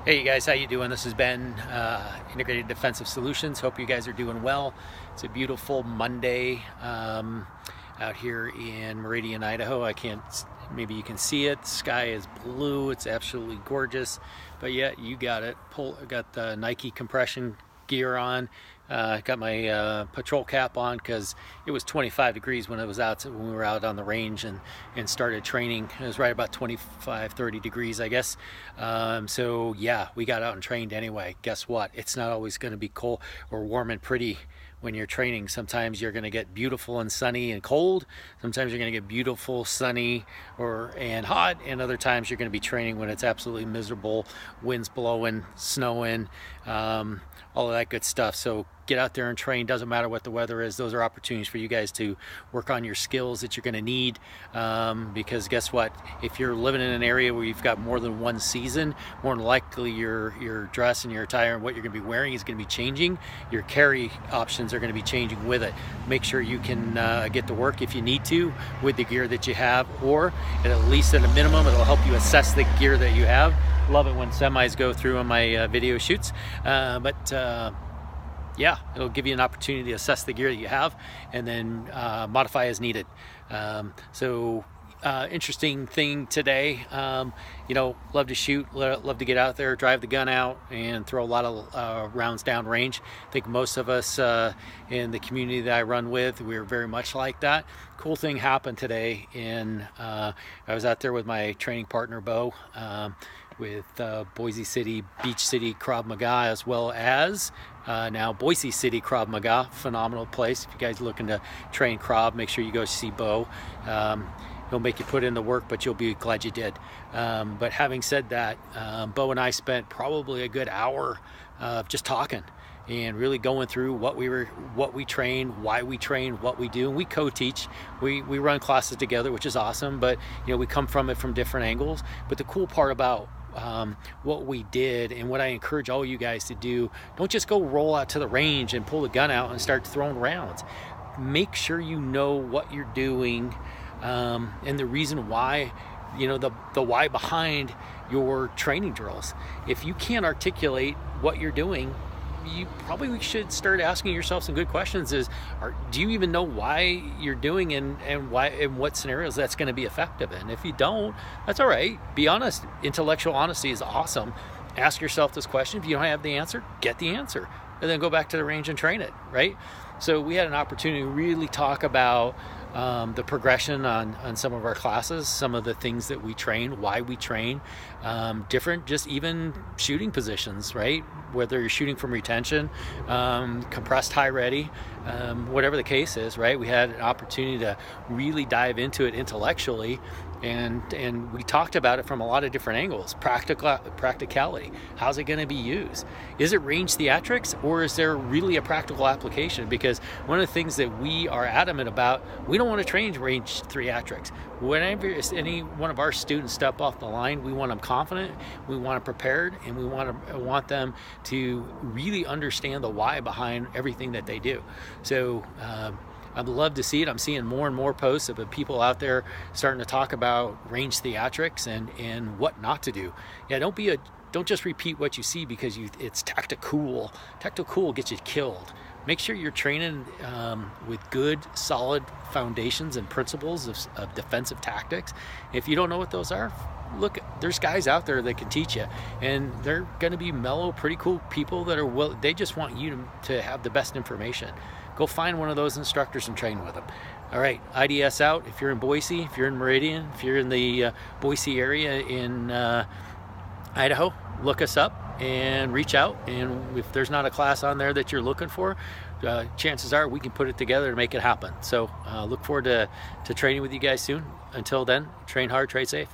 Hey you guys, how you doing? This is Ben, Integrated Defensive Solutions. Hope you guys are doing well. It's a beautiful Monday out here in Meridian, Idaho. Maybe you can see it. The sky is blue. It's absolutely gorgeous. But yeah, you got it. Got the Nike compression gear on. Got my patrol cap on because it was 25 degrees when we were out on the range and started training. It was right about 25-30 degrees, I guess. So yeah, we got out and trained anyway. Guess what? It's not always going to be cold or warm and pretty when you're training. Sometimes you're going to get beautiful and sunny and cold. Sometimes you're going to get beautiful, sunny and hot, and other times you're going to be training when it's absolutely miserable, winds blowing, snowing, all of that good stuff. So get out there and train. Doesn't matter what the weather is. Those are opportunities for you guys to work on your skills that you're going to need, because guess what? If you're living in an area where you've got more than one season, more than likely your dress and your attire and what you're going to be wearing is going to be changing. Your carry options are going to be changing with it. Make sure you can get to work if you need to with the gear that you have, or at least at a minimum it'll help you assess the gear that you have. Love it when semis go through on my video shoots, yeah, it'll give you an opportunity to assess the gear that you have and then modify as needed. Interesting thing today. Love to shoot, love to get out there, drive the gun out and throw a lot of rounds down range. I think most of us in the community that I run with, we're very much like that. Cool thing happened today I was out there with my training partner Bo, with Boise City, Beach City Krav Maga, as well as now Boise City Krav Maga. Phenomenal place. If you guys are looking to train Krav, make sure you go see Bo. He'll make you put in the work, but you'll be glad you did. But having said that, Bo and I spent probably a good hour just talking and really going through what we train, why we train, what we do. And we co-teach. We run classes together, which is awesome, but we come from it from different angles. But the cool part about what we did, and what I encourage all you guys to do, don't just go roll out to the range and pull the gun out and start throwing rounds. Make sure you know what you're doing, and the reason why, the why behind your training drills. If you can't articulate what you're doing, you probably should start asking yourself some good questions. Do you even know why you're doing and why, in what scenarios that's going to be effective in? If you don't, that's all right. Be honest. Intellectual honesty is awesome. Ask yourself this question. If you don't have the answer, get the answer, and then go back to the range and train it, right? So we had an opportunity to really talk about the progression on some of our classes, some of the things that we train, why we train, different, just even shooting positions, right? Whether you're shooting from retention, compressed high ready, whatever the case is, right? We had an opportunity to really dive into it intellectually, and we talked about it from a lot of different angles. Practicality. How's it going to be used? Is it range theatrics, or is there really a practical application? Because one of the things that we are adamant about, we don't want to train range theatrics. Whenever any one of our students step off the line, we want them confident, we want them prepared, and we want them to really understand the why behind everything that they do. So I'd love to see it. I'm seeing more and more posts of people out there starting to talk about range theatrics and what not to do. Yeah, don't just repeat what you see because it's tactical. Tactical gets you killed. Make sure you're training with good, solid foundations and principles of defensive tactics. If you don't know what those are, look, there's guys out there that can teach you, and they're going to be mellow, pretty cool people that they just want you to have the best information. Go find one of those instructors and train with them. All right, IDS out. If you're in Boise, if you're in Meridian, if you're in the Boise area in Idaho, look us up and reach out. And if there's not a class on there that you're looking for, chances are we can put it together to make it happen. So look forward to training with you guys soon. Until then, train hard, trade safe.